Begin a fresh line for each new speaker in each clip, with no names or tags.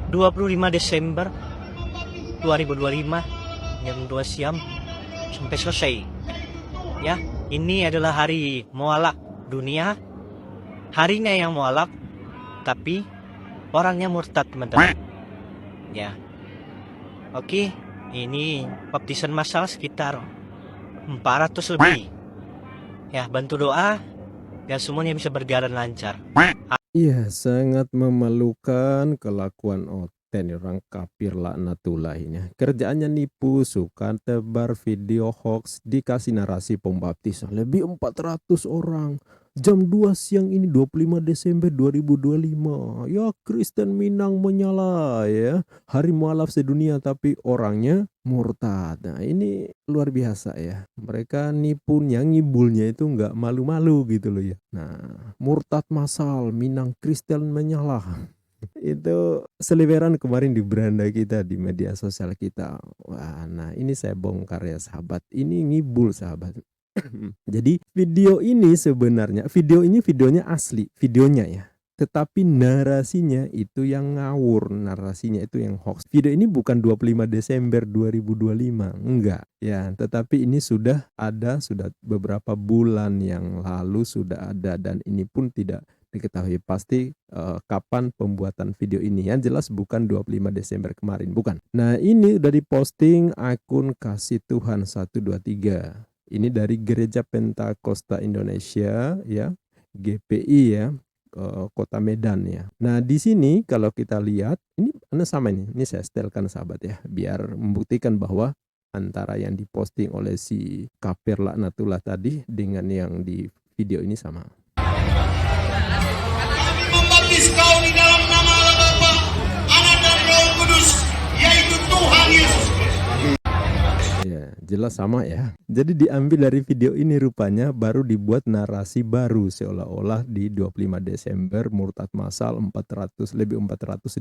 25 Desember 2025 jam 2 siang sampai selesai. Ya, ini adalah hari mualaf dunia. Harinya yang mualaf, tapi orangnya murtad, teman-teman. Ya. Oke, ini baptisan massal sekitar 400 lebih. Ya, bantu doa biar semuanya bisa berjalan lancar.
Iya, sangat memalukan kelakuan Oten, orang kafir laknatullah ini. Kerjaannya nipu, suka tebar video hoax, dikasih narasi pembaptisan. Lebih 400 orang. Jam 2 siang ini 25 Desember 2025. Ya, Kristen Minang menyala ya. Hari mualaf sedunia tapi orangnya murtad. Nah, ini luar biasa ya. Mereka nipunya, ngibulnya itu nggak malu-malu gitu loh ya. Nah, murtad massal, Minang Kristen menyala. Itu seliweran kemarin di beranda kita, di media sosial kita. Wah, nah ini saya bongkar ya sahabat. Ini ngibul sahabat. Jadi videonya asli, videonya ya. Tetapi narasinya itu yang ngawur, narasinya itu yang hoax. Video ini bukan 25 Desember 2025, enggak. Ya, tetapi ini sudah beberapa bulan yang lalu sudah ada, dan ini pun tidak diketahui pasti kapan pembuatan video ini. Yang jelas bukan 25 Desember kemarin, bukan. Nah, ini udah diposting akun Kasih Tuhan 123. Ini dari Gereja Pentakosta Indonesia ya, GPI ya, Kota Medan ya. Nah, di sini kalau kita lihat ini sama ini saya setelkan sahabat ya, biar membuktikan bahwa antara yang diposting oleh si kafir laknatullah tadi dengan yang di video ini sama.
Kami membaptis kau di dalam nama Allah Bapa, Anak dan Roh Kudus, yaitu Tuhan Yesus.
Ya, jelas sama ya. Jadi diambil dari video ini, rupanya baru dibuat narasi baru seolah-olah di 25 Desember murtad massal 400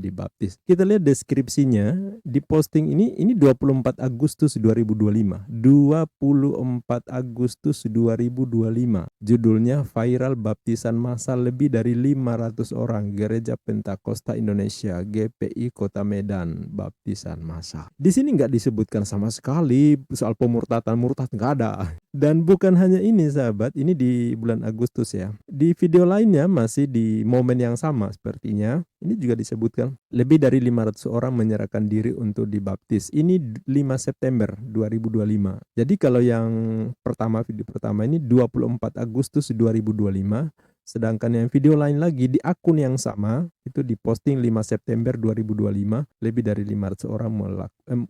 dibaptis. Kita lihat deskripsinya di posting ini 24 Agustus 2025. 24 Agustus 2025. Judulnya viral baptisan massal lebih dari 500 orang Gereja Pentakosta Indonesia GPI Kota Medan baptisan massal. Di sini nggak disebutkan sama sekali soal pemurtatan, murtad nggak ada. Dan bukan hanya ini sahabat, ini di bulan Agustus ya. Di video lainnya masih di momen yang sama sepertinya, ini juga disebutkan lebih dari 500 orang menyerahkan diri untuk dibaptis. Ini 5 September 2025. Jadi kalau yang video pertama ini 24 Agustus 2025, sedangkan yang video lain lagi di akun yang sama itu diposting 5 September 2025, lebih dari 500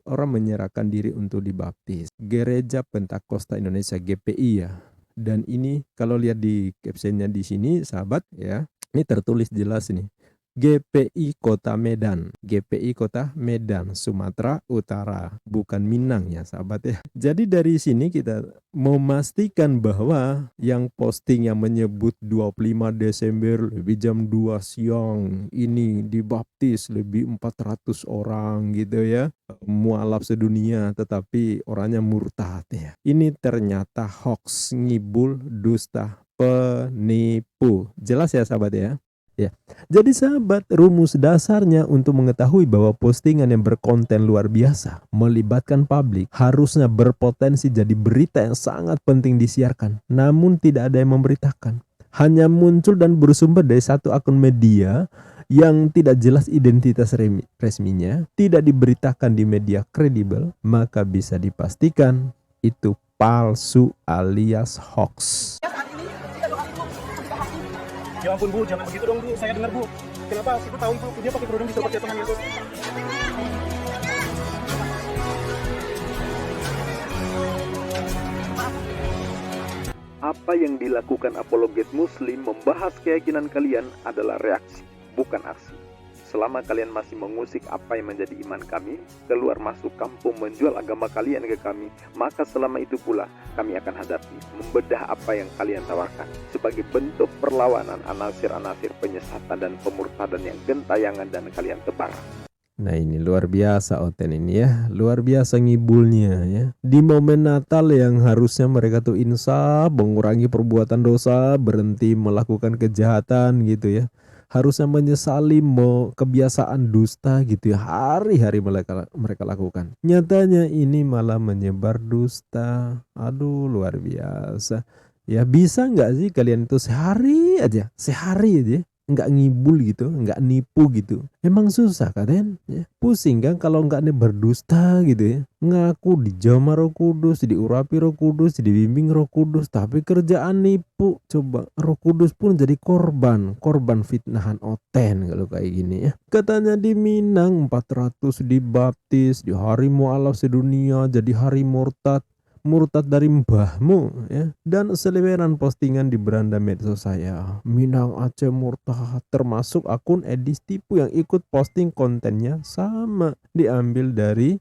orang menyerahkan diri untuk dibaptis. Gereja Pentakosta Indonesia GPI ya. Dan ini kalau lihat di captionnya di sini sahabat ya, ini tertulis jelas ini. GPI Kota Medan, GPI Kota Medan, Sumatera Utara, bukan Minang ya sahabat ya. Jadi dari sini kita memastikan bahwa yang posting yang menyebut 25 Desember lebih jam 2 siang ini dibaptis lebih 400 orang gitu ya, mualaf sedunia, tetapi orangnya murtad ya. Ini ternyata hoax, ngibul, dusta, penipu. Jelas ya sahabat ya. Ya, jadi sahabat, rumus dasarnya untuk mengetahui bahwa postingan yang berkonten luar biasa, melibatkan publik, harusnya berpotensi jadi berita yang sangat penting disiarkan. Namun tidak ada yang memberitakan. Hanya muncul dan bersumber dari satu akun media yang tidak jelas identitas resminya, tidak diberitakan di media kredibel, maka bisa dipastikan itu palsu alias hoax.
Ya ampun Bu, jangan begitu dong Bu, saya dengar Bu. Kenapa? Siapa tahu itu dia pakai kerudung bisa pakai Tuhan Yesus.
Apa yang dilakukan apologet muslim membahas keyakinan kalian adalah reaksi, bukan aksi. Selama kalian masih mengusik apa yang menjadi iman kami, keluar masuk kampung menjual agama kalian ke kami, maka selama itu pula kami akan hadapi, membedah apa yang kalian tawarkan, sebagai bentuk perlawanan anasir-anasir penyesatan dan pemurtadan yang gentayangan dan kalian tebar.
Nah ini luar biasa Oten ini ya, luar biasa ngibulnya ya. Di momen Natal yang harusnya mereka tuh insaf, mengurangi perbuatan dosa, berhenti melakukan kejahatan gitu ya. harusnya menyesali kebiasaan dusta gitu ya, hari-hari mereka lakukan. Nyatanya ini malah menyebar dusta. Aduh, luar biasa. Ya, bisa nggak sih kalian itu sehari aja nggak ngibul gitu, nggak nipu gitu. Emang susah kan? Ya. Pusing kan kalau nggak nih berdusta gitu ya. Ngaku dijamah Roh Kudus, diurapi Roh Kudus, dibimbing Roh Kudus, tapi kerjaan nipu. Coba Roh Kudus pun jadi korban fitnahan Oten kalau kayak gini ya. Katanya di Minang 400 dibaptis, di hari mualaf sedunia jadi hari murtad dari mbahmu ya. Dan seliweran postingan di beranda medsos saya, Minang Aceh murtad, termasuk akun Edis Tipu yang ikut posting kontennya sama diambil dari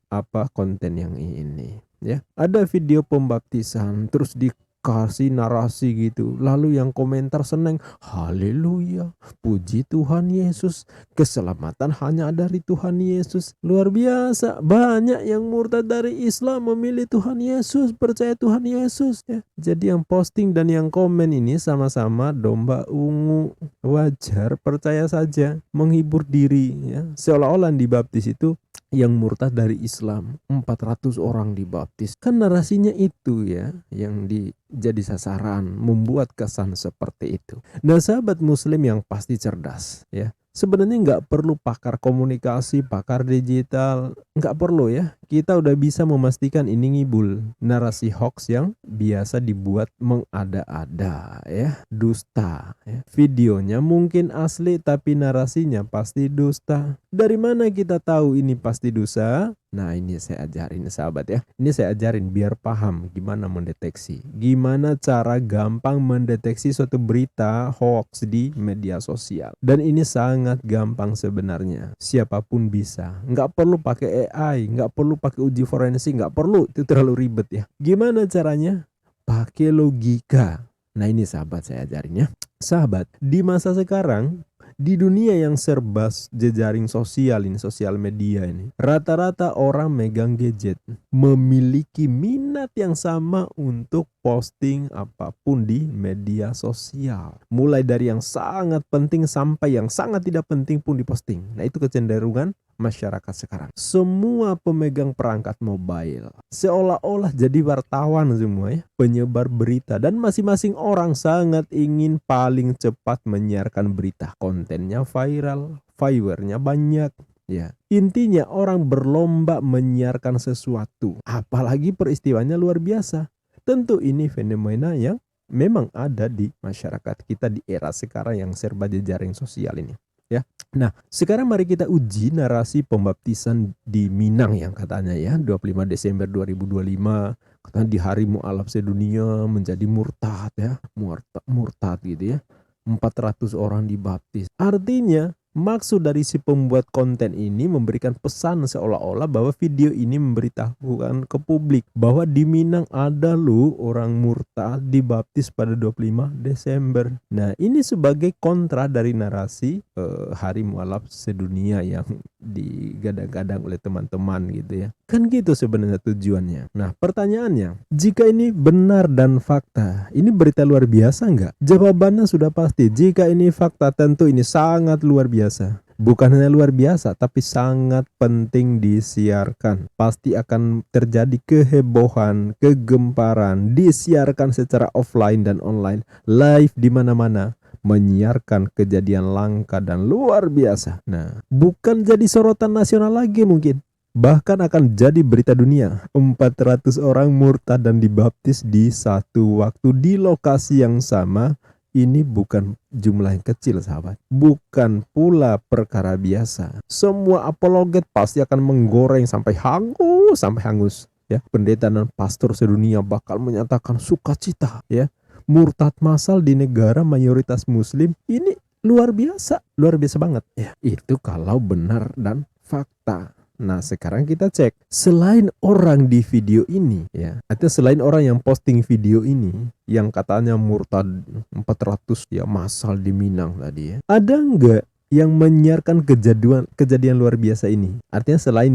konten yang ini ya. Ada video pembaptisan terus dikasih narasi gitu, lalu yang komentar seneng, haleluya, puji Tuhan Yesus, keselamatan hanya dari Tuhan Yesus. Luar biasa, banyak yang murtad dari Islam memilih Tuhan Yesus, percaya Tuhan Yesus ya. Jadi yang posting dan yang komen ini sama-sama domba ungu. Wajar, percaya saja, menghibur diri ya. Seolah-olah yang dibaptis itu yang murtad dari Islam, 400 orang dibaptis. Kan narasinya itu ya yang jadi sasaran, membuat kesan seperti itu. Nah, sahabat muslim yang pasti cerdas ya. Sebenarnya nggak perlu pakar komunikasi, pakar digital, nggak perlu ya. Kita udah bisa memastikan ini ngibul, narasi hoax yang biasa dibuat mengada-ada ya, dusta ya. Videonya mungkin asli tapi narasinya pasti dusta. Dari mana kita tahu ini pasti dusta? Nah, ini saya ajarin sahabat ya. Ini saya ajarin biar paham gimana mendeteksi. Gimana cara gampang mendeteksi suatu berita hoax di media sosial. Dan ini sangat gampang sebenarnya. Siapapun bisa. Nggak perlu pakai AI, nggak perlu pakai uji forensik, nggak perlu. Itu terlalu ribet ya. Gimana caranya? Pakai logika. Nah, ini sahabat saya ajarin ya. Sahabat, di masa sekarang, di dunia yang serba jejaring sosial ini, sosial media ini, rata-rata orang megang gadget, memiliki minat yang sama untuk posting apapun di media sosial. Mulai dari yang sangat penting sampai yang sangat tidak penting pun diposting. Nah, itu kecenderungan masyarakat sekarang. Semua pemegang perangkat mobile seolah-olah jadi wartawan semua ya, penyebar berita, dan masing-masing orang sangat ingin paling cepat menyiarkan berita. Kontennya viral, viewernya banyak ya. Intinya orang berlomba menyiarkan sesuatu, apalagi peristiwanya luar biasa. Tentu ini fenomena yang memang ada di masyarakat kita di era sekarang yang serba jejaring sosial ini ya. Nah, sekarang mari kita uji narasi pembaptisan di Minang yang katanya ya 25 Desember 2025 katanya di hari mualaf sedunia menjadi murtad ya, murtad gitu ya. 400 orang dibaptis. Artinya maksud dari si pembuat konten ini memberikan pesan seolah-olah bahwa video ini memberitahukan ke publik bahwa di Minang ada loh orang murtad dibaptis pada 25 Desember. Nah, ini sebagai kontra dari narasi hari mualaf sedunia yang digadang-gadang oleh teman-teman gitu ya. Kan gitu sebenarnya tujuannya. Nah, pertanyaannya, jika ini benar dan fakta, ini berita luar biasa nggak? Jawabannya sudah pasti. Jika ini fakta, tentu ini sangat luar biasa. Bukan hanya luar biasa, tapi sangat penting disiarkan. Pasti akan terjadi kehebohan, kegemparan, disiarkan secara offline dan online, live di mana-mana, menyiarkan kejadian langka dan luar biasa. Nah, bukan jadi sorotan nasional lagi mungkin. Bahkan akan jadi berita dunia. 400 orang murtad dan dibaptis di satu waktu di lokasi yang sama. Ini bukan jumlah yang kecil sahabat. Bukan pula perkara biasa. Semua apologet pasti akan menggoreng sampai hangus ya. Pendeta dan pastor sedunia bakal menyatakan sukacita ya. Murtad massal di negara mayoritas muslim ini luar biasa banget ya. Itu kalau benar dan fakta. Nah, sekarang kita cek, selain orang di video ini ya, artinya selain orang yang posting video ini yang katanya murtad 400 ya massal di Minang tadi ya, ada nggak yang menyiarkan kejadian luar biasa ini? Artinya selain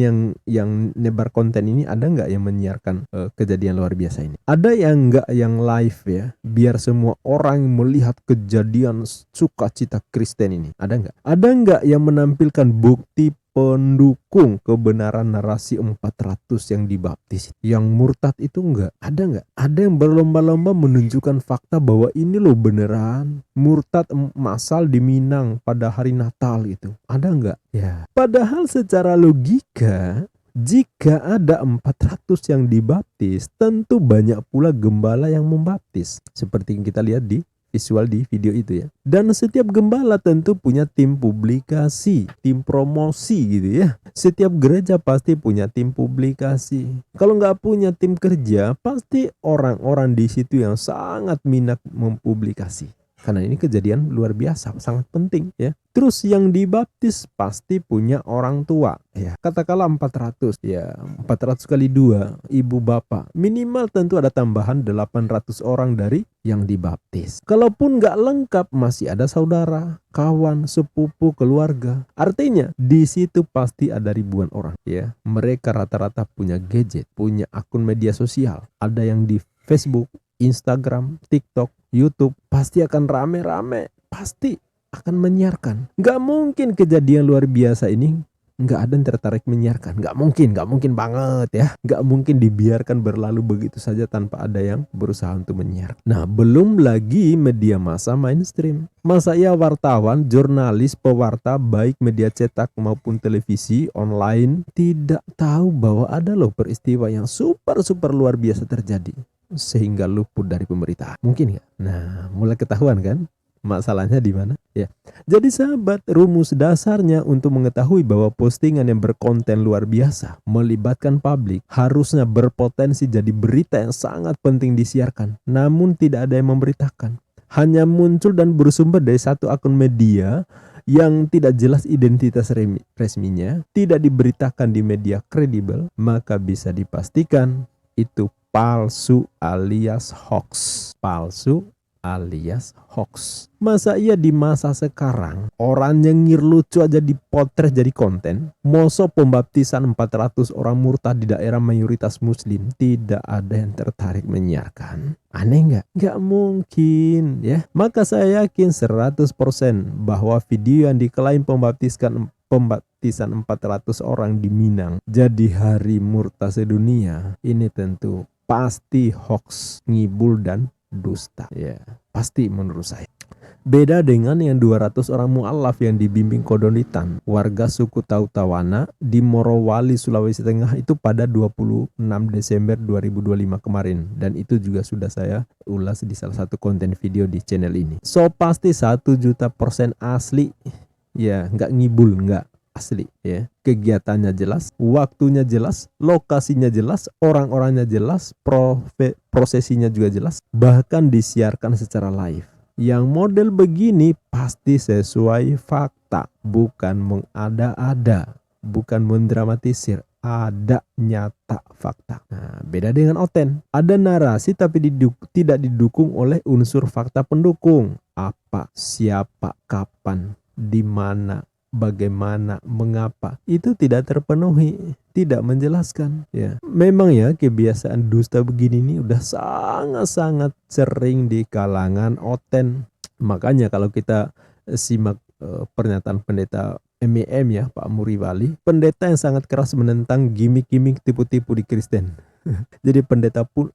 yang nebar konten ini, ada nggak yang menyiarkan kejadian luar biasa ini? Ada yang nggak yang live ya, biar semua orang melihat kejadian sukacita Kristen ini? Ada nggak? Ada nggak yang menampilkan bukti pendukung kebenaran narasi 400 yang dibaptis? Yang murtad itu enggak? Ada enggak? Ada yang berlomba-lomba menunjukkan fakta bahwa ini loh beneran murtad massal di Minang pada hari Natal itu. Ada enggak? Ya. Padahal secara logika, jika ada 400 yang dibaptis, tentu banyak pula gembala yang membaptis. Seperti yang kita lihat di visual di video itu ya. Dan setiap gembala tentu punya tim publikasi, tim promosi gitu ya. Setiap gereja pasti punya tim publikasi. Kalau nggak punya tim kerja, pasti orang-orang di situ yang sangat minat mempublikasi. Karena ini kejadian luar biasa, sangat penting ya. Terus yang dibaptis pasti punya orang tua ya. Katakanlah 400 ya, 400 kali 2 ibu bapak. Minimal tentu ada tambahan 800 orang dari yang dibaptis. Kalaupun nggak lengkap masih ada saudara, kawan, sepupu, keluarga. Artinya di situ pasti ada ribuan orang ya. Mereka rata-rata punya gadget, punya akun media sosial. Ada yang di Facebook, Instagram, TikTok, YouTube, pasti akan rame-rame, pasti akan menyiarkan. Nggak mungkin kejadian luar biasa ini nggak ada yang tertarik menyiarkan. Nggak mungkin banget ya. Nggak mungkin dibiarkan berlalu begitu saja tanpa ada yang berusaha untuk menyiarkan. Nah, belum lagi media massa mainstream. Masa ya wartawan, jurnalis, pewarta, baik media cetak maupun televisi online tidak tahu bahwa ada loh peristiwa yang super luar biasa terjadi sehingga luput dari pemberitaan. Mungkin nggak? Nah, mulai ketahuan kan masalahnya di mana? Ya. Jadi sahabat, rumus dasarnya untuk mengetahui bahwa postingan yang berkonten luar biasa melibatkan publik harusnya berpotensi jadi berita yang sangat penting disiarkan. Namun tidak ada yang memberitakan. Hanya muncul dan bersumber dari satu akun media yang tidak jelas identitas resminya, tidak diberitakan di media kredibel, maka bisa dipastikan itu palsu alias hoax. Palsu alias hoax. Masa iya di masa sekarang orang nyengir lucu aja dipotret jadi konten? Moso pembaptisan 400 orang murtad di daerah mayoritas muslim tidak ada yang tertarik menyiarkan? Aneh nggak? Nggak mungkin ya. Maka saya yakin 100% bahwa video yang diklaim pembaptisan 400 orang di Minang jadi hari murtad sedunia, ini tentu pasti hoax, ngibul dan dusta ya, pasti menurut saya. Beda dengan yang 200 orang mu'alaf yang dibimbing Kodonitan, warga suku Tautawana di Morowali, Sulawesi Tengah itu pada 26 Desember 2025 kemarin. Dan itu juga sudah saya ulas di salah satu konten video di channel ini. So pasti 1.000.000% asli ya, nggak ngibul, nggak, asli ya. Kegiatannya jelas, waktunya jelas, lokasinya jelas, orang-orangnya jelas, prosesinya juga jelas, bahkan disiarkan secara live. Yang model begini pasti sesuai fakta, bukan mengada-ada, bukan mendramatisir, ada nyata fakta. Nah, beda dengan oten. Ada narasi tapi tidak didukung oleh unsur fakta pendukung. Apa, siapa, kapan, di mana, bagaimana, mengapa, itu tidak terpenuhi, tidak menjelaskan ya. Memang ya kebiasaan dusta begini ini udah sangat-sangat sering di kalangan oten. Makanya kalau kita simak pernyataan pendeta MEM ya, Pak Muriwali, pendeta yang sangat keras menentang gimmick-gimmick tipu-tipu di Kristen. Jadi pendeta pun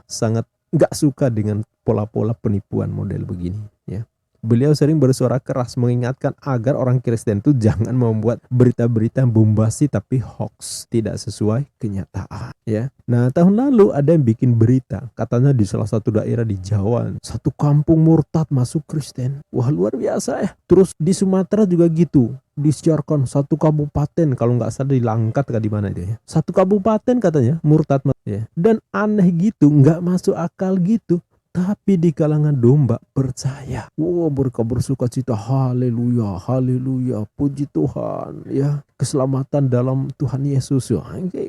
sangat nggak suka dengan pola-pola penipuan model begini ya. Beliau sering bersuara keras mengingatkan agar orang Kristen itu jangan membuat berita-berita bombasi tapi hoax, tidak sesuai kenyataan ya. Nah, tahun lalu ada yang bikin berita, katanya di salah satu daerah di Jawa, satu kampung murtad masuk Kristen. Wah, luar biasa ya. Terus di Sumatera juga gitu, disiarkan satu kabupaten, kalau nggak salah di Langkat di mana itu ya. Satu kabupaten katanya murtad ya. Dan aneh gitu, nggak masuk akal gitu. Tapi di kalangan domba percaya. Wow, bersuka cita, haleluya, haleluya, puji Tuhan ya, keselamatan dalam Tuhan Yesus ya,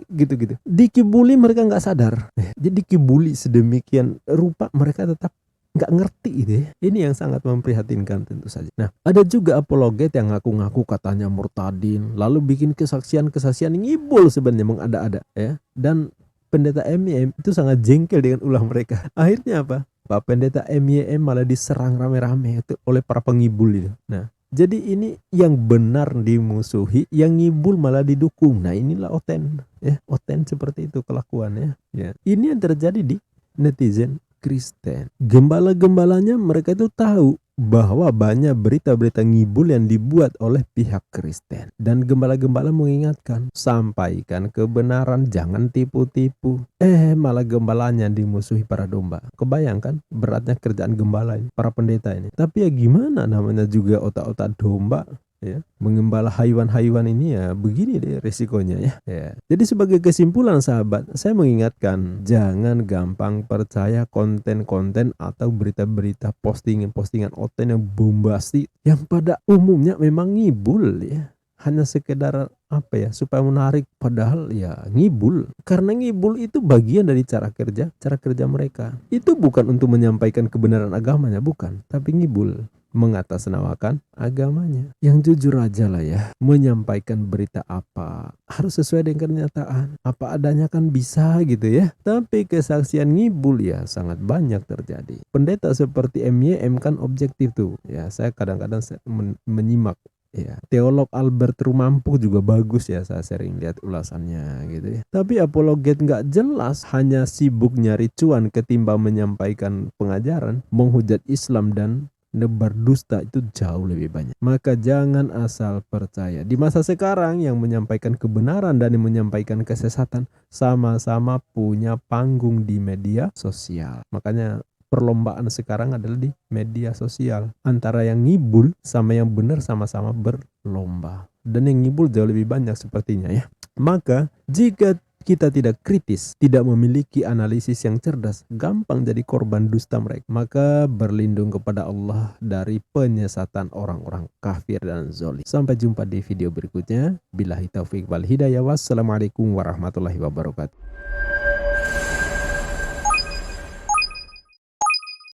gitu-gitu. Dikibuli mereka nggak sadar. Jadi dikibuli sedemikian rupa mereka tetap nggak ngerti itu ya. Ini yang sangat memprihatinkan tentu saja. Nah, ada juga apologet yang ngaku-ngaku katanya murtadin, lalu bikin kesaksian-kesaksian ngibul sebenarnya mengada-ada ya. Dan pendeta MYM itu sangat jengkel dengan ulah mereka. Akhirnya apa? Pak Pendeta MYM malah diserang rame-rame oleh para pengibul itu. Nah, jadi ini yang benar dimusuhi, yang ngibul malah didukung. Nah, inilah oten ya, oten seperti itu kelakuannya ya. Ini yang terjadi di netizen Kristen. Gembala-gembalanya mereka itu tahu bahwa banyak berita-berita ngibul yang dibuat oleh pihak Kristen. Dan gembala-gembala mengingatkan, sampaikan kebenaran, jangan tipu-tipu. Malah gembalanya dimusuhi para domba. Kebayangkan beratnya kerjaan gembala ini, para pendeta ini. Tapi ya gimana, namanya juga otak-otak domba. Ya, mengembala haiwan-haiwan ini ya begini deh resikonya ya. Jadi sebagai kesimpulan sahabat, saya mengingatkan jangan gampang percaya konten-konten atau berita-berita postingan-postingan oten yang bombastis yang pada umumnya memang ngibul ya. Hanya sekedar apa ya, supaya menarik, padahal ya ngibul. Karena ngibul itu bagian dari cara kerja mereka. Itu bukan untuk menyampaikan kebenaran agamanya, bukan, tapi ngibul mengatasnamakan agamanya. Yang jujur aja lah ya, menyampaikan berita apa harus sesuai dengan kenyataan, apa adanya kan bisa gitu ya. Tapi kesaksian ngibul ya sangat banyak terjadi. Pendeta seperti MYM kan objektif tuh ya. Saya kadang-kadang menyimak ya. Teolog Albert Rumampuh juga bagus ya, saya sering lihat ulasannya gitu ya. Tapi apologet nggak jelas, hanya sibuk nyari cuan ketimbang menyampaikan pengajaran, menghujat Islam dan nebar dusta itu jauh lebih banyak. Maka jangan asal percaya. Di masa sekarang yang menyampaikan kebenaran dan yang menyampaikan kesesatan sama-sama punya panggung di media sosial. Makanya perlombaan sekarang adalah di media sosial. Antara yang ngibul sama yang benar sama-sama berlomba. Dan yang ngibul jauh lebih banyak sepertinya ya. Maka jika kita tidak kritis, tidak memiliki analisis yang cerdas, gampang jadi korban dusta mereka. Maka berlindung kepada Allah dari penyesatan orang-orang kafir dan zalim. Sampai jumpa di video berikutnya. Billahi taufiq wal hidayah. Wassalamualaikum warahmatullahi wabarakatuh.